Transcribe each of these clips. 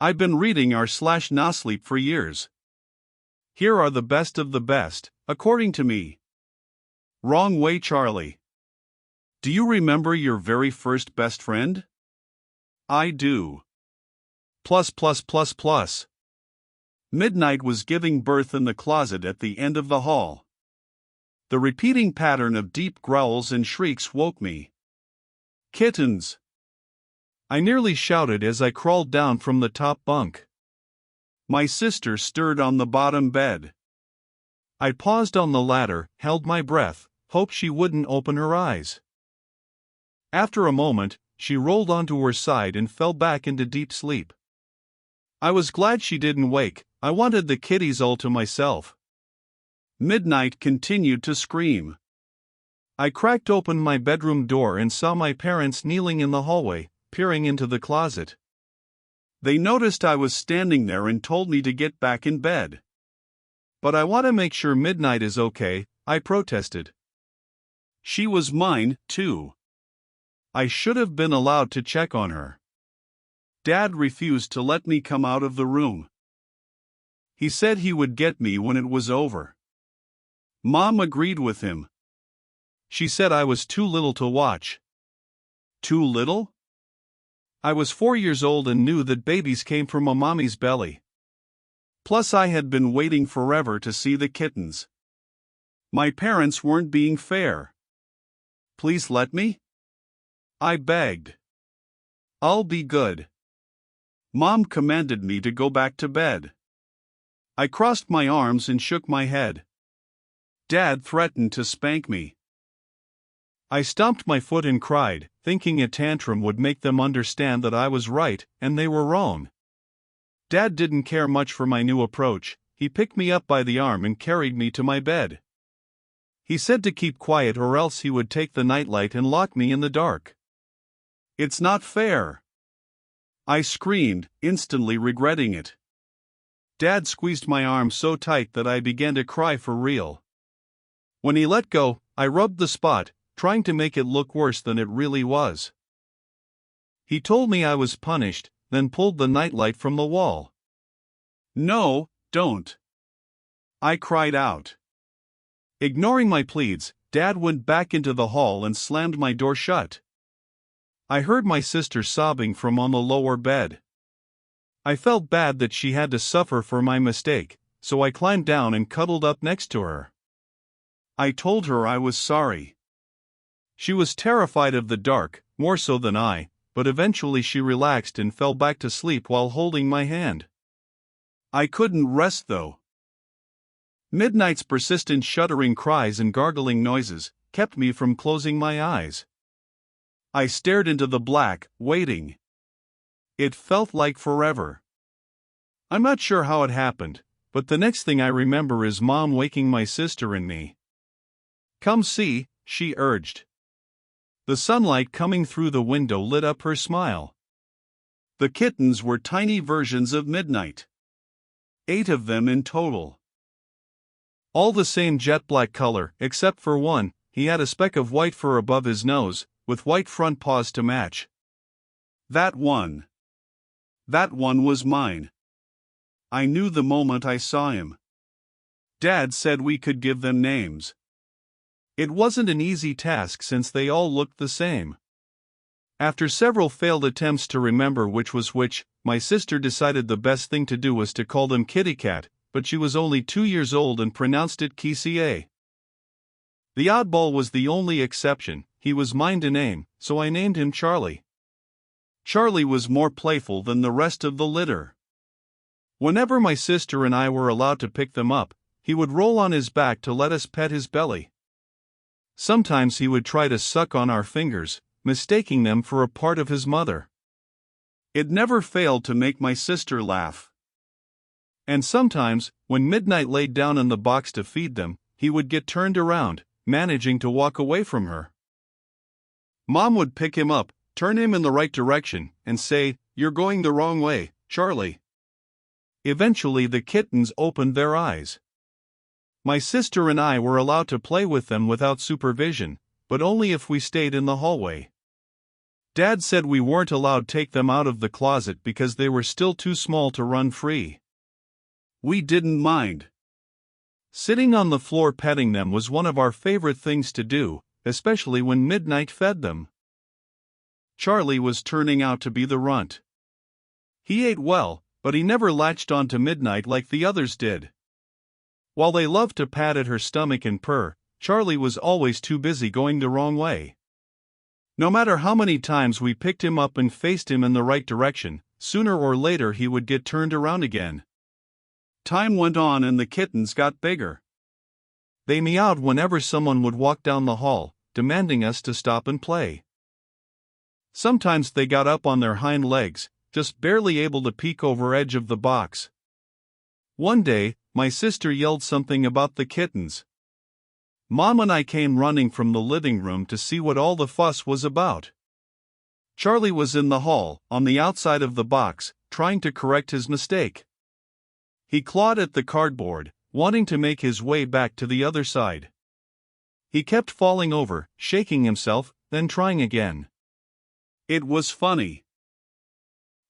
I've been reading nosleep for years. Here are the best of the best, according to me. Wrong way, Charlie. Do you remember your very first best friend? I do. Plus plus plus plus. Midnight was giving birth in the closet at the end of the hall. The repeating pattern of deep growls and shrieks woke me. Kittens! I nearly shouted as I crawled down from the top bunk. My sister stirred on the bottom bed. I paused on the ladder, held my breath, hoped she wouldn't open her eyes. After a moment, she rolled onto her side and fell back into deep sleep. I was glad she didn't wake. I wanted the kitties all to myself. Midnight continued to scream. I cracked open my bedroom door and saw my parents kneeling in the hallway, peering into the closet. They noticed I was standing there and told me to get back in bed. But I want to make sure Midnight is okay, I protested. She was mine, too. I should have been allowed to check on her. Dad refused to let me come out of the room. He said he would get me when it was over. Mom agreed with him. She said I was too little to watch. Too little? I was 4 years old and knew that babies came from a mommy's belly. Plus I had been waiting forever to see the kittens. My parents weren't being fair. Please let me? I begged. I'll be good. Mom commanded me to go back to bed. I crossed my arms and shook my head. Dad threatened to spank me. I stomped my foot and cried, thinking a tantrum would make them understand that I was right and they were wrong. Dad didn't care much for my new approach. He picked me up by the arm and carried me to my bed. He said to keep quiet or else he would take the nightlight and lock me in the dark. It's not fair. I screamed, instantly regretting it. Dad squeezed my arm so tight that I began to cry for real. When he let go, I rubbed the spot, trying to make it look worse than it really was. He told me I was punished, then pulled the nightlight from the wall. No, don't. I cried out. Ignoring my pleas, Dad went back into the hall and slammed my door shut. I heard my sister sobbing from on the lower bed. I felt bad that she had to suffer for my mistake, so I climbed down and cuddled up next to her. I told her I was sorry. She was terrified of the dark, more so than I, but eventually she relaxed and fell back to sleep while holding my hand. I couldn't rest though. Midnight's persistent shuddering cries and gargling noises kept me from closing my eyes. I stared into the black, waiting. It felt like forever. I'm not sure how it happened, but the next thing I remember is Mom waking my sister and me. Come see, she urged. The sunlight coming through the window lit up her smile. The kittens were tiny versions of Midnight. 8 of them in total. All the same jet black color, except for one. He had a speck of white fur above his nose, with white front paws to match. That one was mine. I knew the moment I saw him. Dad said we could give them names. It wasn't an easy task since they all looked the same. After several failed attempts to remember which was which, my sister decided the best thing to do was to call them Kitty Cat, but she was only 2 years old and pronounced it Kissie. The oddball was the only exception. He was mine to name, so I named him Charlie. Charlie was more playful than the rest of the litter. Whenever my sister and I were allowed to pick them up, he would roll on his back to let us pet his belly. Sometimes he would try to suck on our fingers, mistaking them for a part of his mother. It never failed to make my sister laugh. And sometimes, when Midnight laid down in the box to feed them, he would get turned around, managing to walk away from her. Mom would pick him up, turn him in the right direction, and say, "You're going the wrong way, Charlie." Eventually the kittens opened their eyes. My sister and I were allowed to play with them without supervision, but only if we stayed in the hallway. Dad said we weren't allowed to take them out of the closet because they were still too small to run free. We didn't mind. Sitting on the floor petting them was one of our favorite things to do, especially when Midnight fed them. Charlie was turning out to be the runt. He ate well, but he never latched onto Midnight like the others did. While they loved to pat at her stomach and purr, Charlie was always too busy going the wrong way. No matter how many times we picked him up and faced him in the right direction, sooner or later he would get turned around again. Time went on and the kittens got bigger. They meowed whenever someone would walk down the hall, demanding us to stop and play. Sometimes they got up on their hind legs, just barely able to peek over edge of the box. One day, my sister yelled something about the kittens. Mom and I came running from the living room to see what all the fuss was about. Charlie was in the hall, on the outside of the box, trying to correct his mistake. He clawed at the cardboard, wanting to make his way back to the other side. He kept falling over, shaking himself, then trying again. It was funny.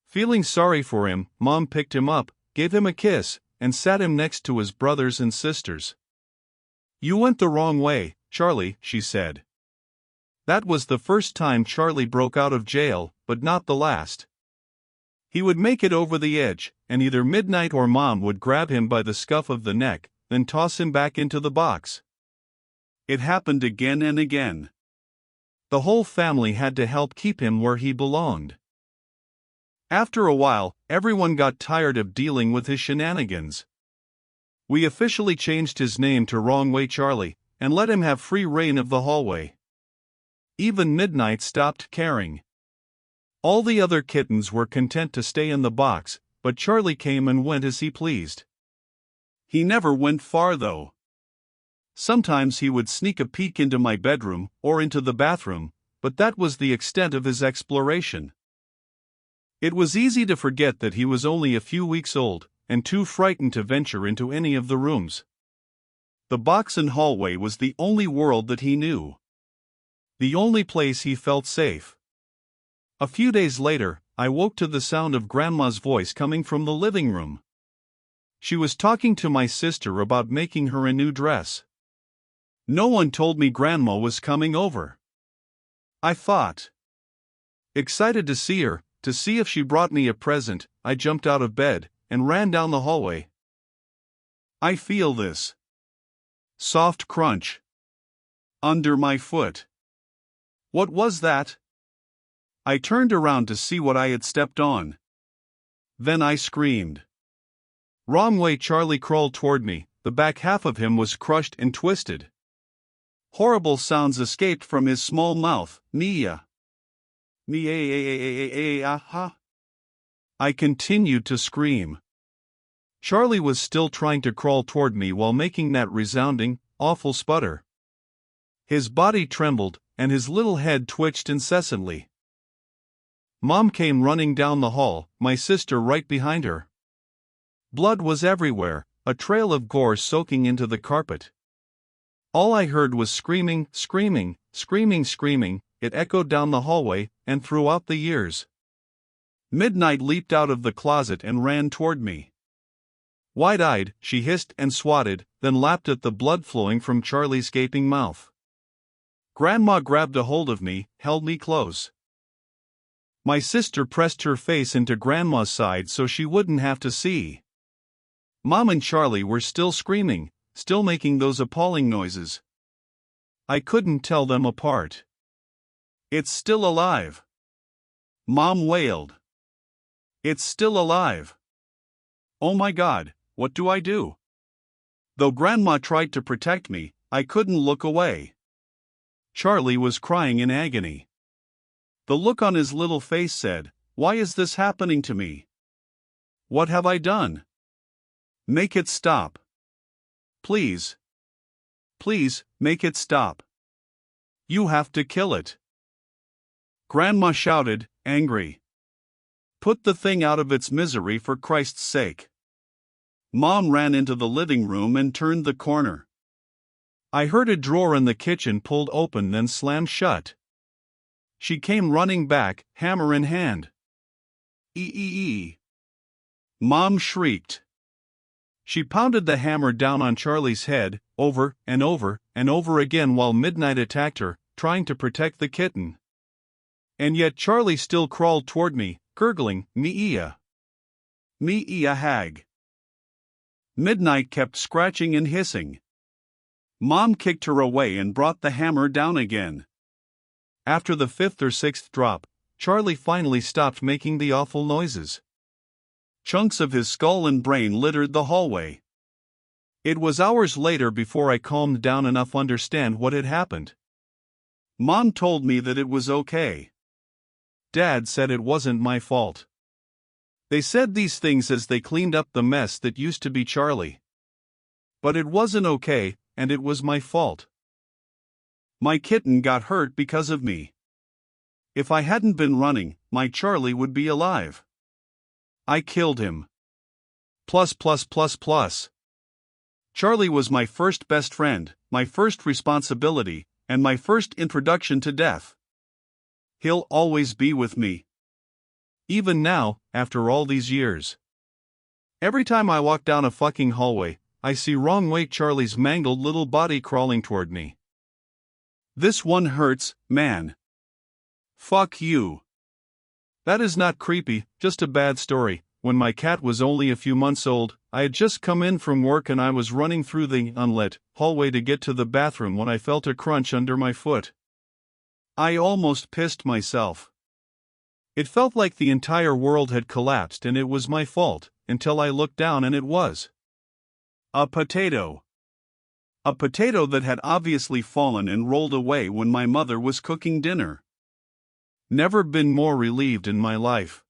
Feeling sorry for him, Mom picked him up, gave him a kiss, and sat him next to his brothers and sisters. "You went the wrong way, Charlie," she said. That was the first time Charlie broke out of jail, but not the last. He would make it over the edge, and either Midnight or Mom would grab him by the scuff of the neck, then toss him back into the box. It happened again and again. The whole family had to help keep him where he belonged. After a while, everyone got tired of dealing with his shenanigans. We officially changed his name to Wrong Way Charlie, and let him have free reign of the hallway. Even Midnight stopped caring. All the other kittens were content to stay in the box, but Charlie came and went as he pleased. He never went far though. Sometimes he would sneak a peek into my bedroom, or into the bathroom, but that was the extent of his exploration. It was easy to forget that he was only a few weeks old, and too frightened to venture into any of the rooms. The box and hallway was the only world that he knew. The only place he felt safe. A few days later, I woke to the sound of Grandma's voice coming from the living room. She was talking to my sister about making her a new dress. No one told me Grandma was coming over. I thought. Excited to see her, to see if she brought me a present, I jumped out of bed and ran down the hallway. I feel this soft crunch under my foot. What was that? I turned around to see what I had stepped on. Then I screamed. Wrong Way Charlie crawled toward me, the back half of him was crushed and twisted. Horrible sounds escaped from his small mouth. Nia. Nia. I continued to scream. Charlie was still trying to crawl toward me while making that resounding, awful sputter. His body trembled, and his little head twitched incessantly. Mom came running down the hall, my sister right behind her. Blood was everywhere, a trail of gore soaking into the carpet. All I heard was screaming, screaming, screaming, screaming. It echoed down the hallway, and throughout the years. Midnight leaped out of the closet and ran toward me. Wide-eyed, she hissed and swatted, then lapped at the blood flowing from Charlie's gaping mouth. Grandma grabbed a hold of me, held me close. My sister pressed her face into Grandma's side so she wouldn't have to see. Mom and Charlie were still screaming, still making those appalling noises. I couldn't tell them apart. It's still alive. Mom wailed. It's still alive. Oh my God, what do I do? Though Grandma tried to protect me, I couldn't look away. Charlie was crying in agony. The look on his little face said, "Why is this happening to me? What have I done? Make it stop. Please. Please, make it stop. You have to kill it." Grandma shouted, angry. "Put the thing out of its misery for Christ's sake." Mom ran into the living room and turned the corner. I heard a drawer in the kitchen pulled open then slammed shut. She came running back, hammer in hand. Ee! Mom shrieked. She pounded the hammer down on Charlie's head, over and over and over again while Midnight attacked her, trying to protect the kitten. And yet Charlie still crawled toward me, gurgling, "Me-ia. Me-ia hag." Midnight kept scratching and hissing. Mom kicked her away and brought the hammer down again. After the 5th or 6th drop, Charlie finally stopped making the awful noises. Chunks of his skull and brain littered the hallway. It was hours later before I calmed down enough to understand what had happened. Mom told me that it was okay. Dad said it wasn't my fault. They said these things as they cleaned up the mess that used to be Charlie. But it wasn't okay, and it was my fault. My kitten got hurt because of me. If I hadn't been running, my Charlie would be alive. I killed him. Plus. Charlie was my first best friend, my first responsibility, and my first introduction to death. He'll always be with me. Even now, after all these years. Every time I walk down a fucking hallway, I see wrong way Charlie's mangled little body crawling toward me. This one hurts, man. Fuck you. That is not creepy, just a bad story. When my cat was only a few months old, I had just come in from work and I was running through the unlit hallway to get to the bathroom when I felt a crunch under my foot. I almost pissed myself. It felt like the entire world had collapsed and it was my fault, until I looked down and it was a potato. A potato that had obviously fallen and rolled away when my mother was cooking dinner. Never been more relieved in my life.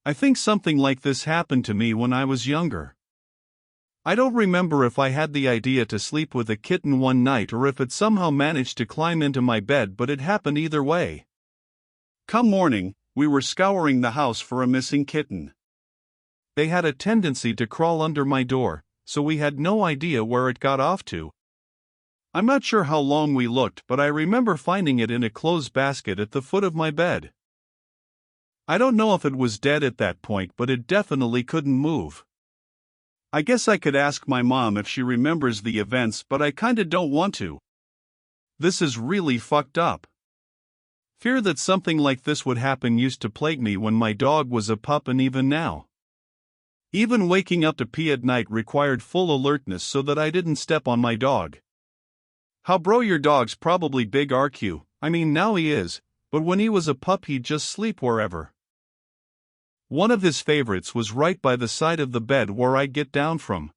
I think something like this happened to me when I was younger. I don't remember if I had the idea to sleep with a kitten one night or if it somehow managed to climb into my bed, but it happened either way. Come morning, we were scouring the house for a missing kitten. They had a tendency to crawl under my door, so we had no idea where it got off to. I'm not sure how long we looked, but I remember finding it in a clothes basket at the foot of my bed. I don't know if it was dead at that point, but it definitely couldn't move. I guess I could ask my mom if she remembers the events, but I kinda don't want to. This is really fucked up. Fear that something like this would happen used to plague me when my dog was a pup, and even now. Even waking up to pee at night required full alertness so that I didn't step on my dog. How bro, your dog's probably big RQ, I mean now he is, but when he was a pup he'd just sleep wherever. One of his favorites was right by the side of the bed where I get down from.